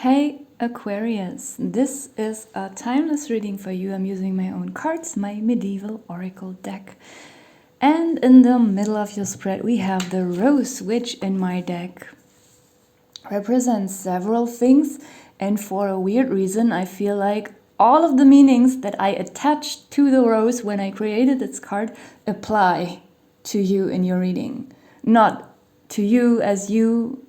Hey Aquarius, this is a timeless reading for you. I'm using my own cards, my medieval oracle deck. And in the middle of your spread we have the rose, which in my deck represents several things. And for a weird reason, I feel like all of the meanings that I attached to the rose when I created this card apply to you in your reading. Not to you as you,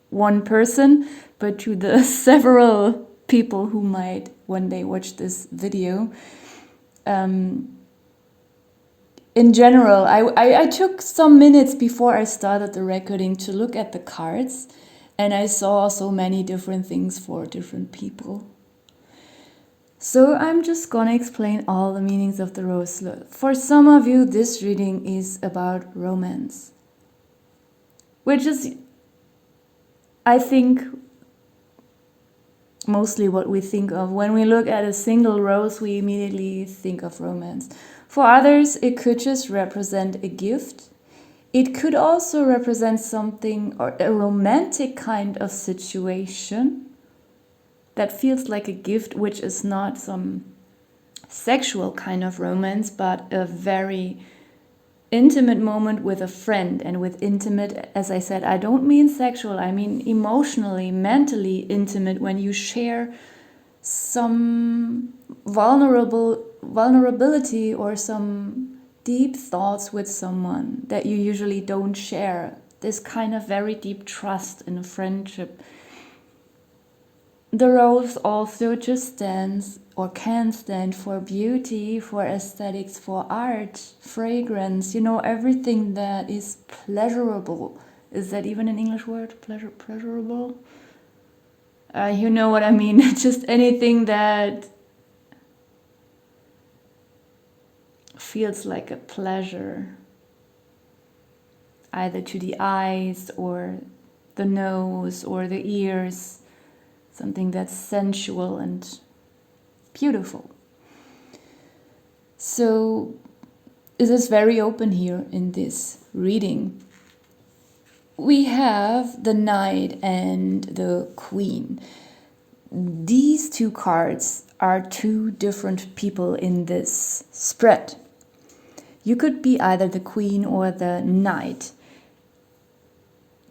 one person, but to the several people who might one day watch this video. In general, I took some minutes before I started the recording to look at the cards, and I saw so many different things for different people. So I'm just gonna explain all the meanings of the rose. For some of you, this reading is about romance, which is, I think, mostly what we think of. When we look at a single rose, we immediately think of romance. For others, it could just represent a gift. It could also represent something, or a romantic kind of situation that feels like a gift, which is not some sexual kind of romance, but a very intimate moment with a friend. And with intimate, as I said, I don't mean sexual, I mean emotionally, mentally intimate, when you share some vulnerability or some deep thoughts with someone that you usually don't share. This kind of very deep trust in a friendship. The rose also just stands or can stand for beauty, for aesthetics, for art, fragrance, everything that is pleasurable. Is that even an English word? Pleasurable? You know what I mean. Just anything that feels like a pleasure, either to the eyes or the nose or the ears. Something that's sensual and beautiful. So it is very open here in this reading. We have the Knight and the Queen. These two cards are two different people in this spread. You could be either the Queen or the Knight.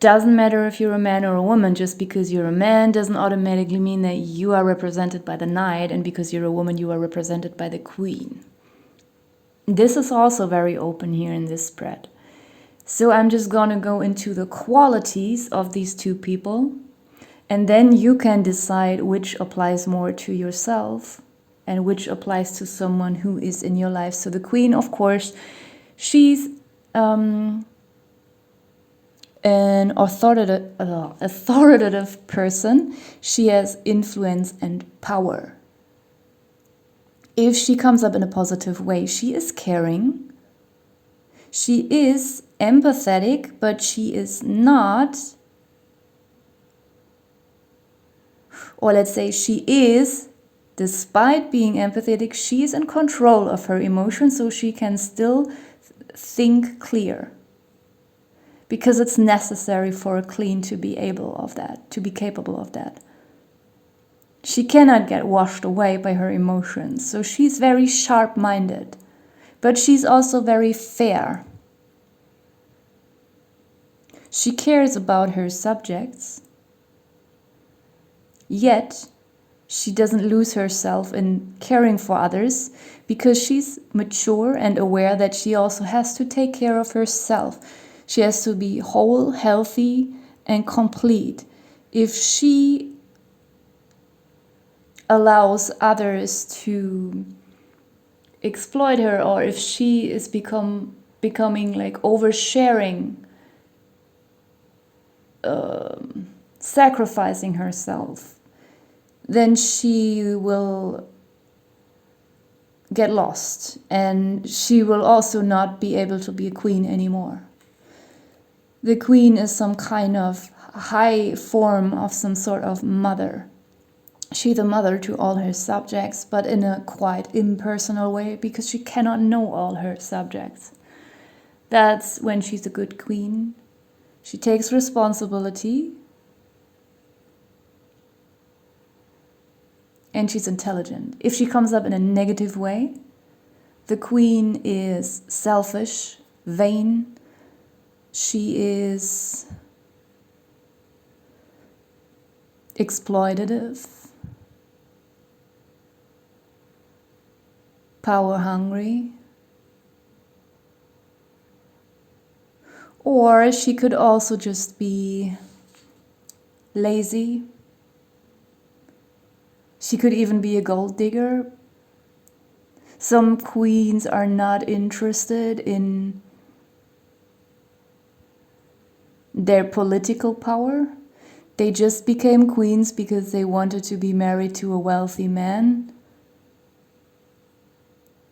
Doesn't matter if you're a man or a woman. Just because you're a man doesn't automatically mean that you are represented by the Knight, and because you're a woman you are represented by the Queen. This is also very open here in this spread. So I'm just gonna go into the qualities of these two people, and then you can decide which applies more to yourself and which applies to someone who is in your life. So the Queen, of course, she's an authoritative person. She has influence and power. If she comes up in a positive way, she is caring. She is empathetic, but she is not, or let's say she is, despite being empathetic, she is in control of her emotions, so she can still think clear. Because it's necessary for a Queen to be capable of that. She cannot get washed away by her emotions, so she's very sharp-minded, but she's also very fair. She cares about her subjects, yet she doesn't lose herself in caring for others, because she's mature and aware that she also has to take care of herself. She has to be whole, healthy, and complete. If she allows others to exploit her, or if she is becoming like oversharing, sacrificing herself, then she will get lost, and she will also not be able to be a queen anymore. The Queen is some kind of high form of some sort of mother. She's a mother to all her subjects, but in a quite impersonal way, because she cannot know all her subjects. That's when she's a good queen. She takes responsibility. and she's intelligent. If she comes up in a negative way, the queen is selfish, vain. She is exploitative, power hungry. Or she could also just be lazy. She could even be a gold digger. Some queens are not interested in their political power. They just became queens because they wanted to be married to a wealthy man.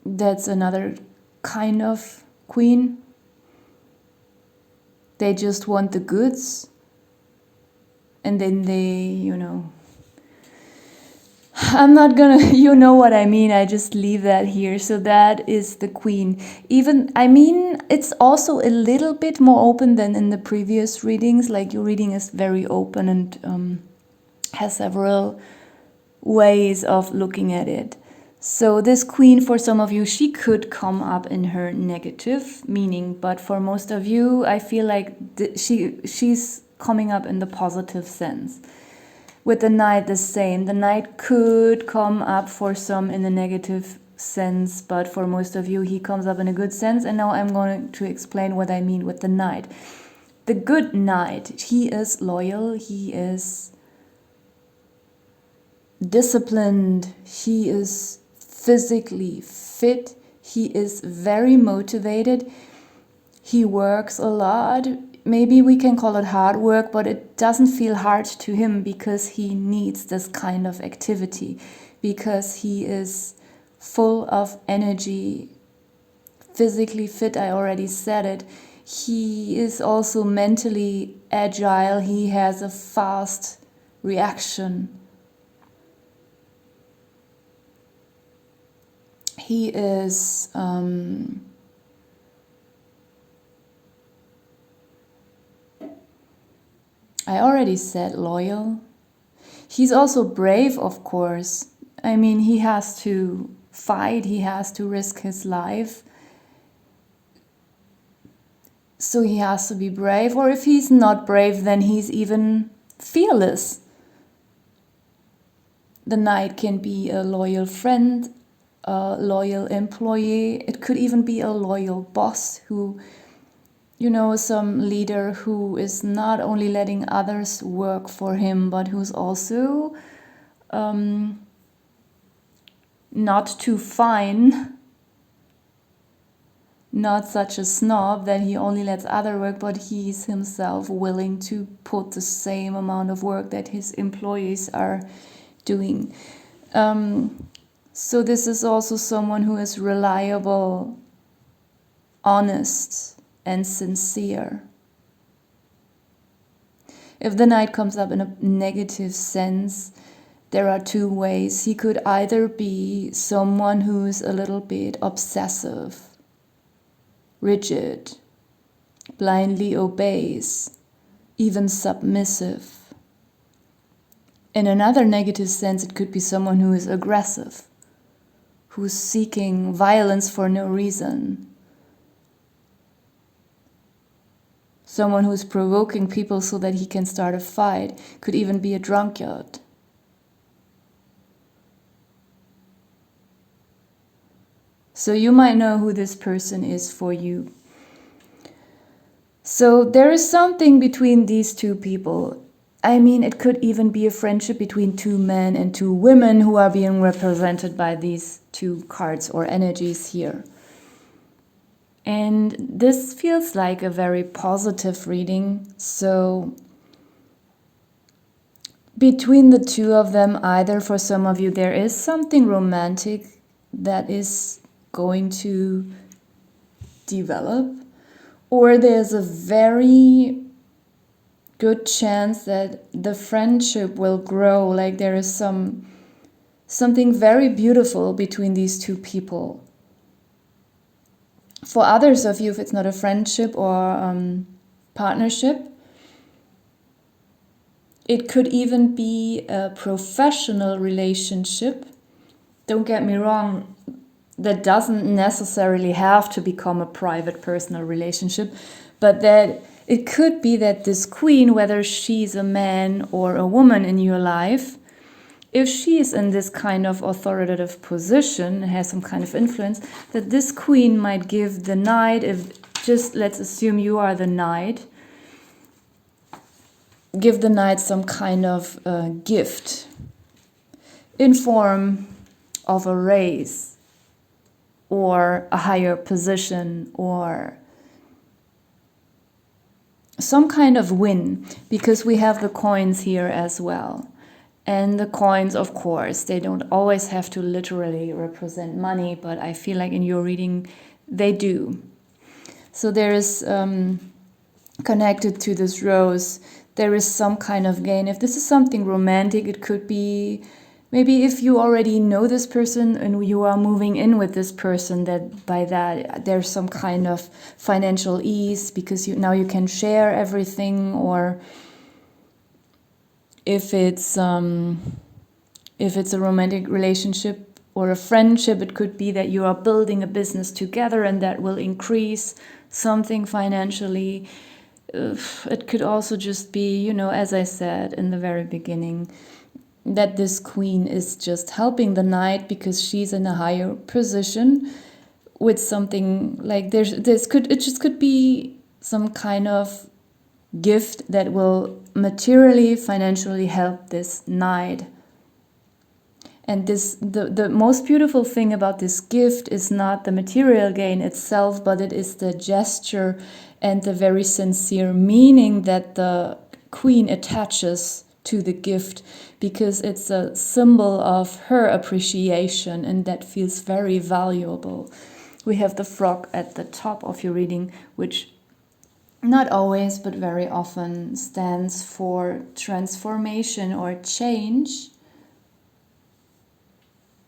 That's another kind of queen. They just want the goods. And then they, I'm not gonna, you know what I mean, I just leave that here. So that is the queen. It's also a little bit more open than in the previous readings. Like your reading is very open and has several ways of looking at it. So this queen, for some of you, she could come up in her negative meaning, but for most of you, I feel like she's coming up in the positive sense. With the knight, the same. The knight could come up for some in a negative sense, but for most of you, he comes up in a good sense. And now I'm going to explain what I mean with the knight. The good knight, he is loyal, he is disciplined, he is physically fit, he is very motivated, he works a lot. Maybe we can call it hard work, but it doesn't feel hard to him because he needs this kind of activity, because he is full of energy, physically fit, I already said it. He is also mentally agile, he has a fast reaction. He is I already said loyal. He's also brave, of course. He has to fight, he has to risk his life. So he has to be brave, or if he's not brave, then he's even fearless. The knight can be a loyal friend, a loyal employee. It could even be a loyal boss who, some leader who is not only letting others work for him, but who's also not too fine, not such a snob that he only lets other work, but he's himself willing to put the same amount of work that his employees are doing. So this is also someone who is reliable, honest, and sincere. If the knight comes up in a negative sense, there are two ways. He could either be someone who's a little bit obsessive, rigid, blindly obeys, even submissive. In another negative sense, it could be someone who is aggressive, who's seeking violence for no reason. Someone who's provoking people so that he can start a fight. Could even be a drunkard. So you might know who this person is for you. So there is something between these two people. It could even be a friendship between two men and two women who are being represented by these two cards or energies here. And this feels like a very positive reading. So between the two of them, either for some of you, there is something romantic that is going to develop, or there's a very good chance that the friendship will grow. Like there is something very beautiful between these two people. For others of you, if it's not a friendship or partnership, It could even be a professional relationship. Don't get me wrong, that doesn't necessarily have to become a private personal relationship, but that it could be that this queen, whether she's a man or a woman in your life, if she's in this kind of authoritative position, has some kind of influence, that this queen might give the knight, if just let's assume you are the knight, give the knight some kind of gift in form of a raise or a higher position or some kind of win, because we have the coins here as well. And the coins, of course, they don't always have to literally represent money, but I feel like in your reading they do. So there is connected to this rose, there is some kind of gain. If this is something romantic, it could be maybe if you already know this person and you are moving in with this person, that by that there's some kind of financial ease because now you can share everything. Or if it's a romantic relationship or a friendship, it could be that you are building a business together and that will increase something financially. It could also just be, you know, as I said in the very beginning, that this queen is just helping the knight because she's in a higher position with something like it just could be some kind of gift that will materially, financially help this knight. And the most beautiful thing about this gift is not the material gain itself, but it is the gesture and the very sincere meaning that the queen attaches to the gift, because it's a symbol of her appreciation, and that feels very valuable. We have the frog at the top of your reading, which not always, but very often stands for transformation or change.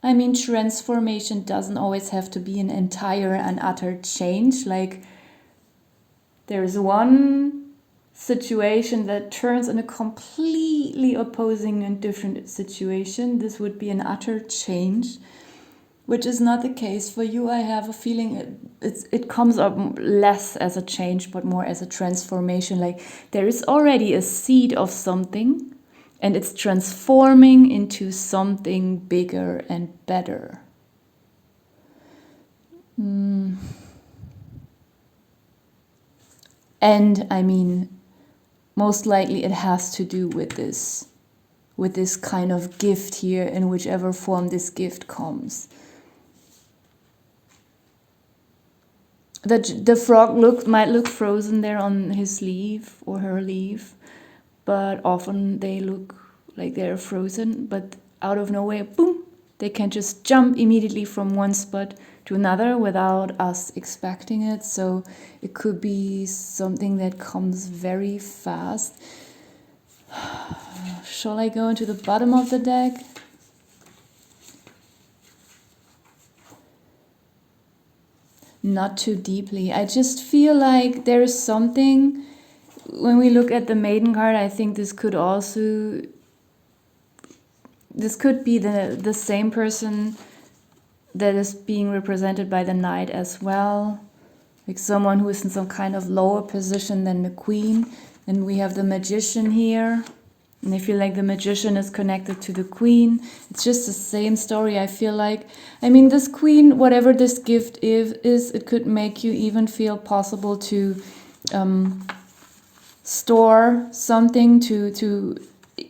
I mean, transformation doesn't always have to be an entire and utter change. Like, there's one situation that turns in a completely opposing and different situation. This would be an utter change, which is not the case for you. I have a feeling it comes up less as a change, but more as a transformation. Like, there is already a seed of something, and it's transforming into something bigger and better. And I mean, most likely it has to do with this kind of gift here, in whichever form this gift comes. The frog might look frozen there on his leaf or her leaf, but often they look like they're frozen, but out of nowhere, boom, they can just jump immediately from one spot to another without us expecting it. So it could be something that comes very fast. Shall I go into the bottom of the deck? Not too deeply. I just feel like there is something, when we look at the maiden card, I think this could be the same person that is being represented by the knight as well, like someone who is in some kind of lower position than the queen. And we have the magician here, and I feel like the magician is connected to the queen. It's just the same story, I feel like. I mean, this queen, whatever this gift is, it could make you even feel possible to store something, to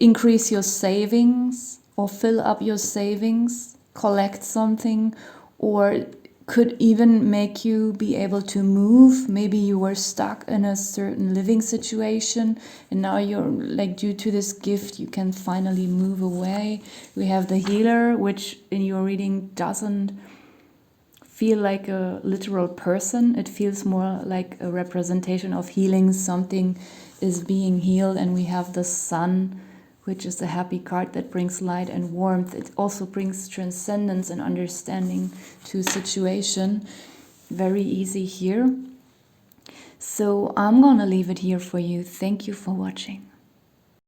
increase your savings or fill up your savings, collect something, or could even make you be able to move. Maybe you were stuck in a certain living situation and now you're like, due to this gift, you can finally move away. We have the healer, which in your reading doesn't feel like a literal person. It feels more like a representation of healing. Something is being healed. And we have the sun, which is the happy card that brings light and warmth. It also brings transcendence and understanding to a situation. Very easy here. So I'm gonna leave it here for you. Thank you for watching.